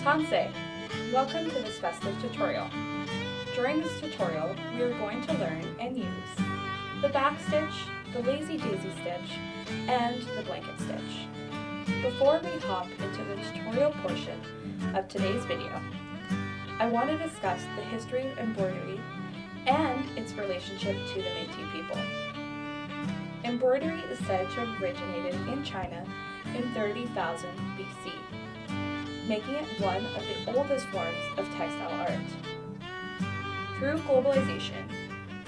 Tansei! Welcome to this festive tutorial. During this tutorial, we are going to learn and use the back stitch, the lazy daisy stitch, and the blanket stitch. Before we hop into the tutorial portion of today's video, I want to discuss the history of embroidery and its relationship to the Métis people. Embroidery is said to have originated in China in 30,000 BC, making it one of the oldest forms of textile art. Through globalization,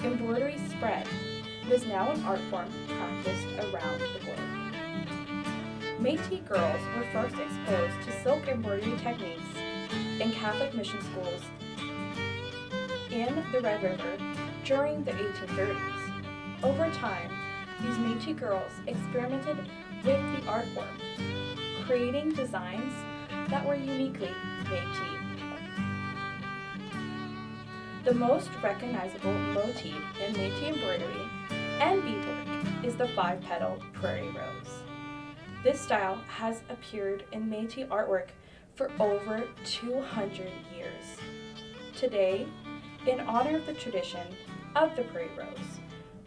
embroidery spread and is now an art form practiced around the globe. Métis girls were first exposed to silk embroidery techniques in Catholic mission schools in the Red River during the 1830s. Over time, these Métis girls experimented with the art form, creating designs that were uniquely Métis. The most recognizable motif in Métis embroidery and beadwork is the 5-petal prairie rose. This style has appeared in Métis artwork for over 200 years. Today, in honor of the tradition of the prairie rose,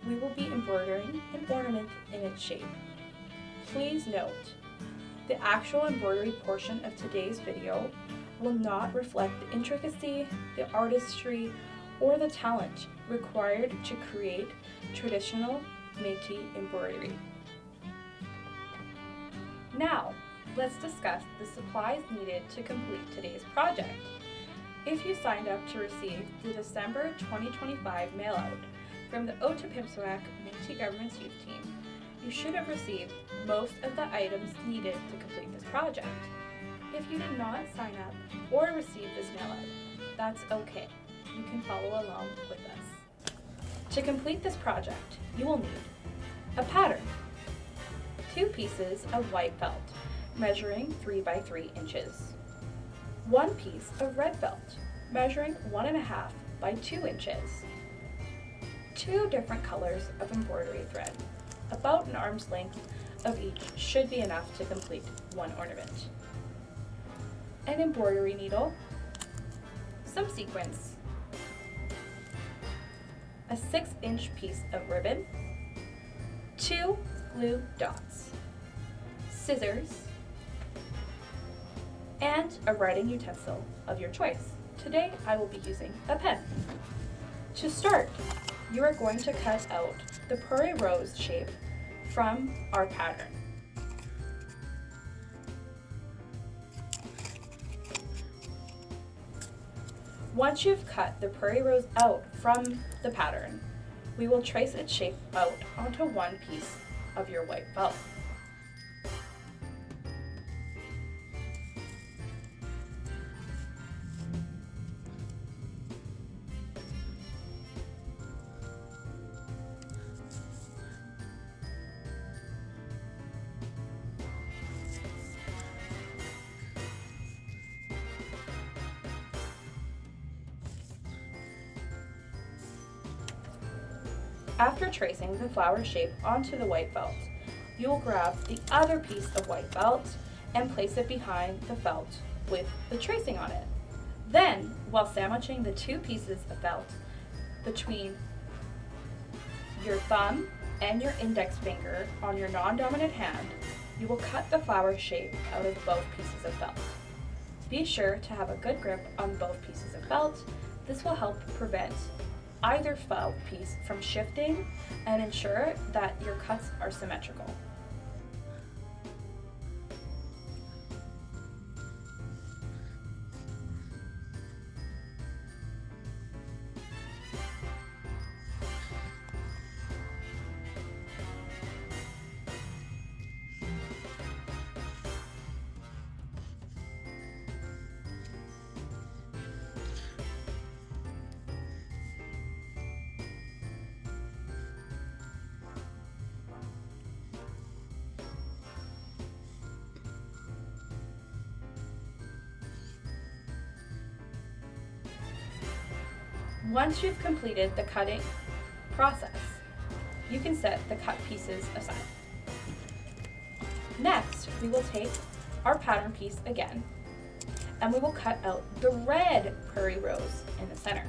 we will be embroidering an ornament in its shape. Please note, the actual embroidery portion of today's video will not reflect the intricacy, the artistry, or the talent required to create traditional Métis embroidery. Now, let's discuss the supplies needed to complete today's project. If you signed up to receive the December 2025 mail-out from the Otipimswak Métis Government's Youth Team, you should have received most of the items needed to complete this project. If you did not sign up or receive this mail-out, that's okay. You can follow along with us. To complete this project, you will need a pattern, 2 pieces of white felt measuring 3 by 3 inches, 1 piece of red felt measuring 1.5 by 2 inches, 2 different colors of embroidery thread. About an arm's length of each should be enough to complete one ornament. An embroidery needle, some sequins, a 6-inch piece of ribbon, 2 glue dots, scissors, and a writing utensil of your choice. Today I will be using a pen. To start, you are going to cut out the prairie rose shape from our pattern. Once you've cut the prairie rose out from the pattern, we will trace its shape out onto 1 piece of your white felt. After tracing the flower shape onto the white felt, you will grab the other piece of white felt and place it behind the felt with the tracing on it. Then, while sandwiching the 2 pieces of felt between your thumb and your index finger on your non-dominant hand, you will cut the flower shape out of both pieces of felt. Be sure to have a good grip on both pieces of felt. This will help prevent either felt piece from shifting and ensure that your cuts are symmetrical. Once you've completed the cutting process, you can set the cut pieces aside. Next, we will take our pattern piece again and we will cut out the red prairie rose in the center.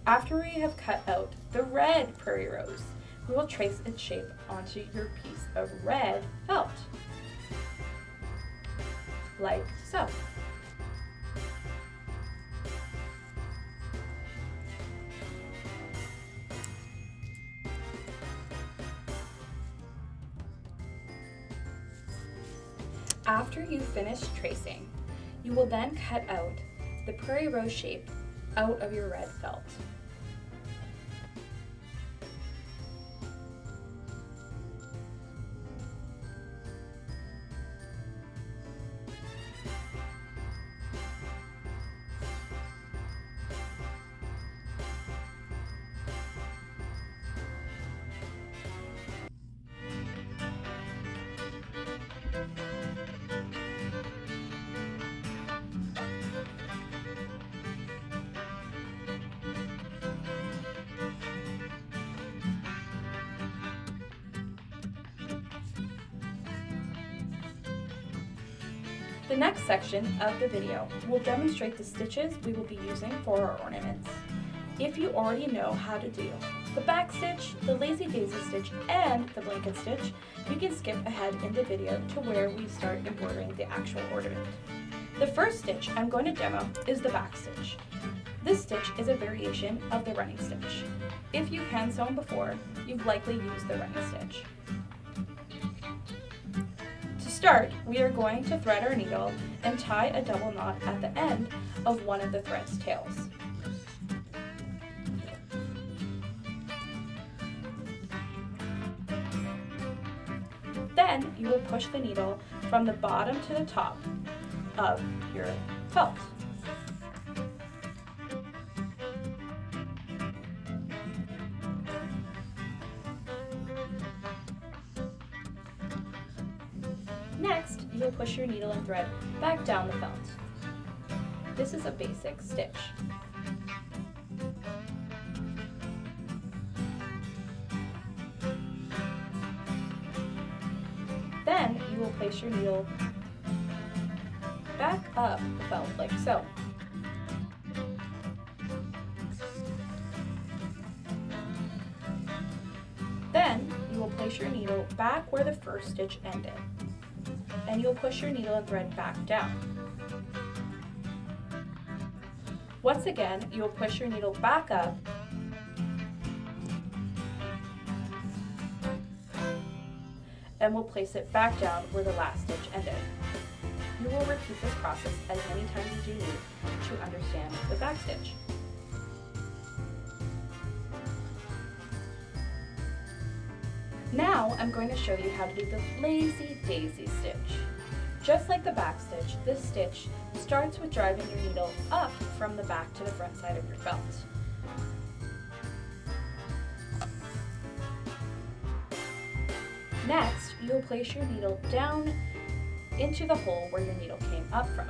After we have cut out the red prairie rose, we will trace its shape onto your piece of red felt, like so. After you finish tracing, you will then cut out the prairie rose shape out of your red felt. The next section of the video will demonstrate the stitches we will be using for our ornaments. If you already know how to do the back stitch, the lazy daisy stitch, and the blanket stitch, you can skip ahead in the video to where we start embroidering the actual ornament. The first stitch I'm going to demo is the back stitch. This stitch is a variation of the running stitch. If you've hand sewn before, you've likely used the running stitch. To start, we are going to thread our needle and tie a double knot at the end of one of the thread's tails. Then you will push the needle from the bottom to the top of your felt. Next, you will push your needle and thread back down the felt. This is a basic stitch. Then you will place your needle back up the felt like so. Then you will place your needle back where the first stitch ended, and you'll push your needle and thread back down. Once again, you will push your needle back up and we'll place it back down where the last stitch ended. You will repeat this process as many times as you need to understand the back stitch. Now I'm going to show you how to do the lazy daisy stitch. Just like the back stitch, this stitch starts with driving your needle up from the back to the front side of your felt. Next, you will place your needle down into the hole where your needle came up from.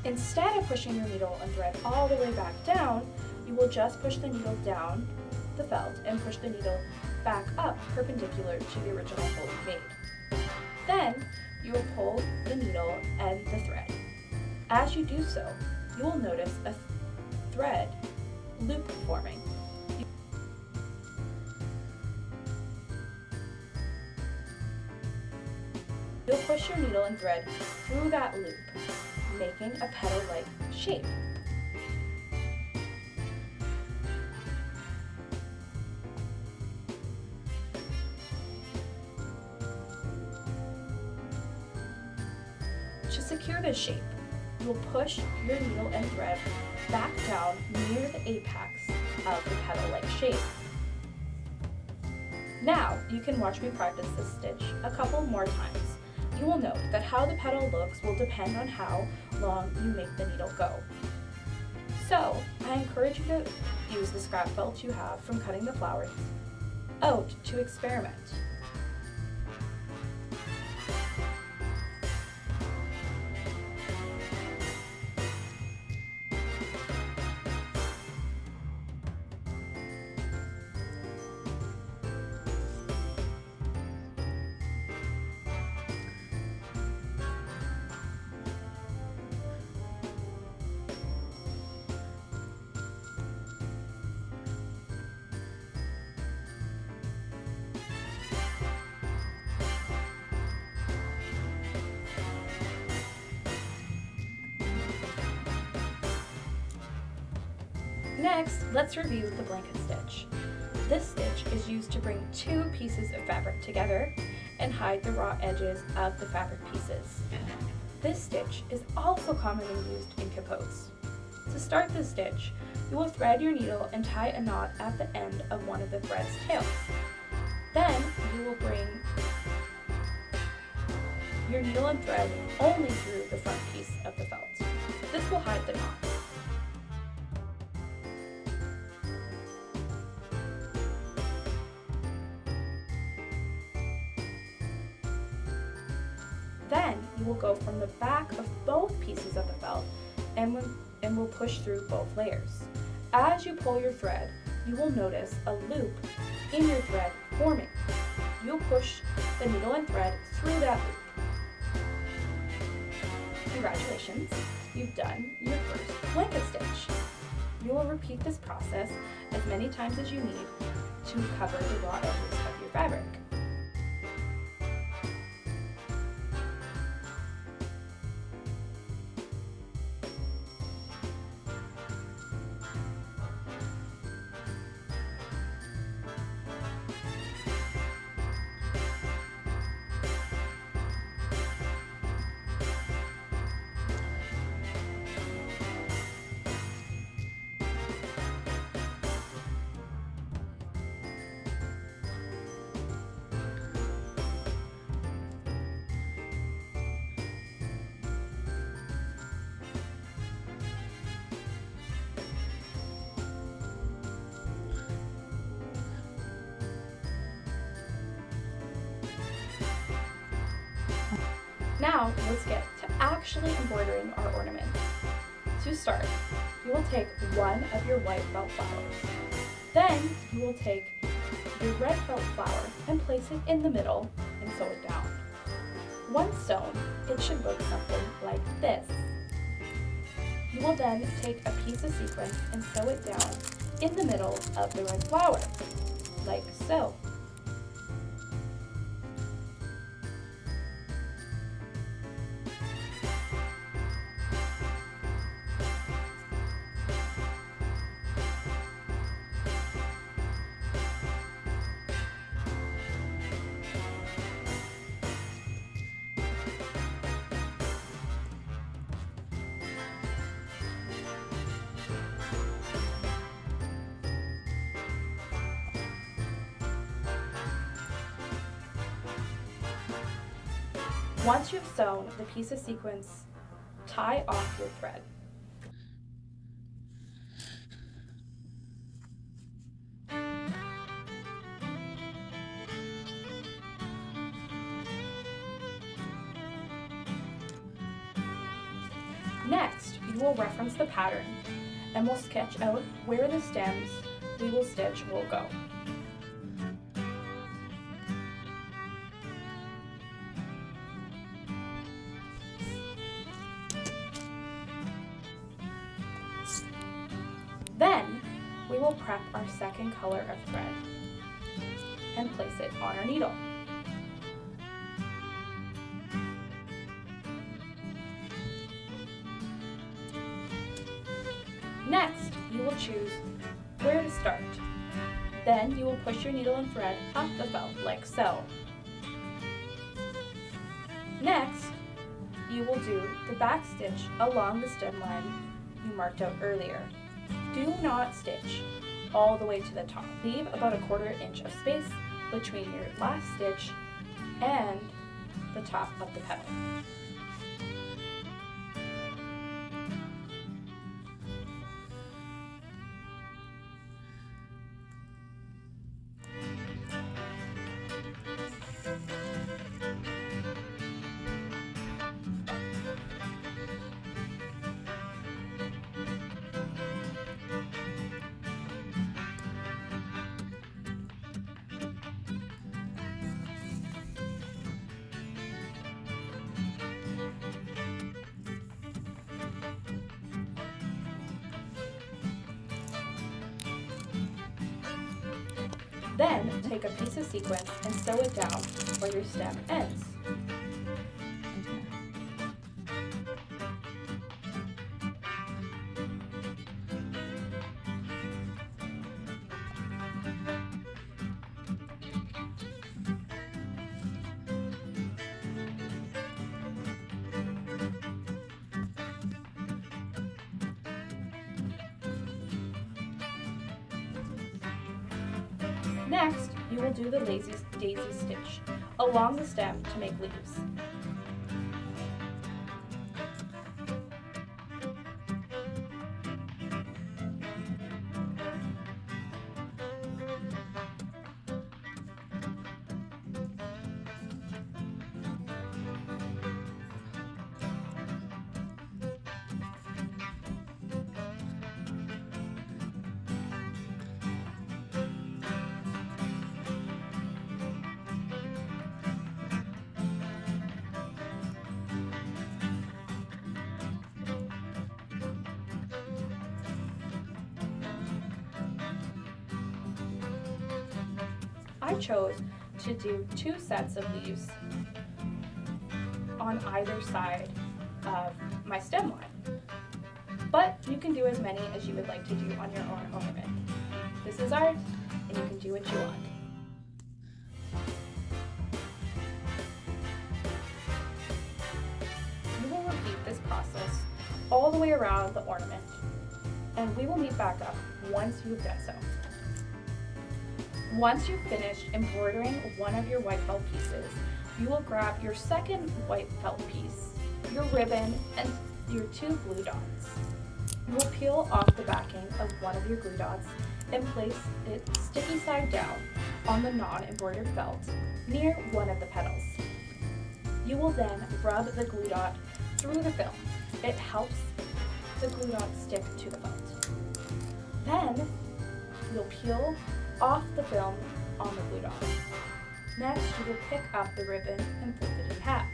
Instead of pushing your needle and thread all the way back down, you will just push the needle down the felt and push the needle back up perpendicular to the original hole you made. Then, you will pull the needle and the thread. As you do so, you will notice a thread loop forming. You'll push your needle and thread through that loop, making a petal-like shape. To secure this shape, you will push your needle and thread back down near the apex of the petal-like shape. Now you can watch me practice this stitch a couple more times. You will note that how the petal looks will depend on how long you make the needle go. So I encourage you to use the scrap felt you have from cutting the flowers out to experiment. Next, let's review the blanket stitch. This stitch is used to bring two pieces of fabric together and hide the raw edges of the fabric pieces. This stitch is also commonly used in capotes. To start the stitch, you will thread your needle and tie a knot at the end of one of the thread's tails. Then you will bring your needle and thread only through the front piece of the felt. This will hide the knot. Then you will go from the back of both pieces of the felt and will push through both layers. As you pull your thread, you will notice a loop in your thread forming. You'll push the needle and thread through that loop. Congratulations, you've done your first blanket stitch. You will repeat this process as many times as you need to cover the raw edges of your fabric. Now let's get to actually embroidering our ornaments. To start, you will take one of your white felt flowers. Then you will take your red felt flower and place it in the middle and sew it down. Once sewn, it should look something like this. You will then take a piece of sequin and sew it down in the middle of the red flower, like so. Once you've sewn the piece of sequins, tie off your thread. Next, you will reference the pattern and will sketch out where the stems we will stitch will go. Then, we will prep our second color of thread and place it on our needle. Next, you will choose where to start. Then you will push your needle and thread up the felt like so. Next, you will do the back stitch along the stem line you marked out earlier. Do not stitch all the way to the top. Leave about a 1/4 inch of space between your last stitch and the top of the petal. Then take a piece of sequins and sew it down where your stem ends. Next, you will do the lazy daisy stitch along the stem to make leaves. I chose to do 2 sets of leaves on either side of my stem line, but you can do as many as you would like to do on your own ornament. This is art, and you can do what you want. You will repeat this process all the way around the ornament, and we will meet back up once you've done so. Once you've finished embroidering one of your white felt pieces, you will grab your second white felt piece, your ribbon, and your 2 glue dots. You will peel off the backing of one of your glue dots and place it sticky side down on the non-embroidered felt near one of the petals. You will then rub the glue dot through the film. It helps the glue dot stick to the felt. Then you'll peel off the film on the glue dot. Next, you will pick up the ribbon and fold it in half.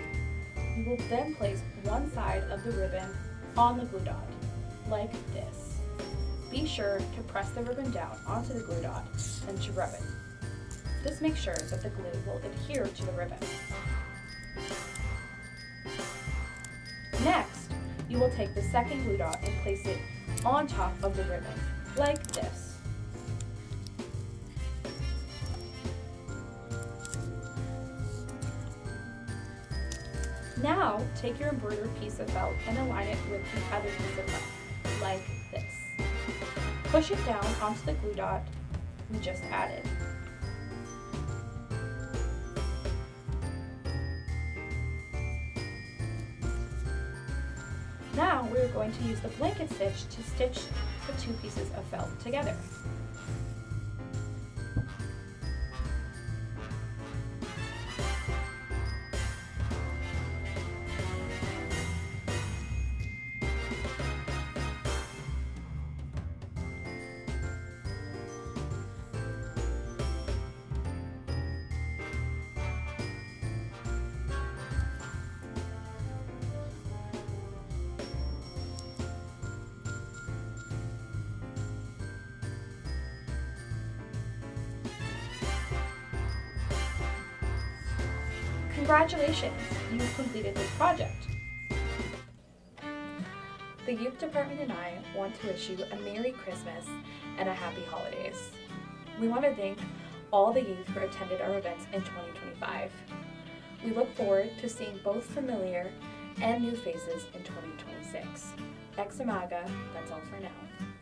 You will then place one side of the ribbon on the glue dot, like this. Be sure to press the ribbon down onto the glue dot and to rub it. This makes sure that the glue will adhere to the ribbon. Next, you will take the second glue dot and place it on top of the ribbon, like this. Now, take your embroidered piece of felt and align it with the other piece of felt, like this. Push it down onto the glue dot we just added. Now, we're going to use the blanket stitch to stitch the 2 pieces of felt together. Congratulations, you've completed this project. The Youth Department and I want to wish you a Merry Christmas and a Happy Holidays. We want to thank all the youth who attended our events in 2025. We look forward to seeing both familiar and new faces in 2026. Ex Amaga, that's all for now.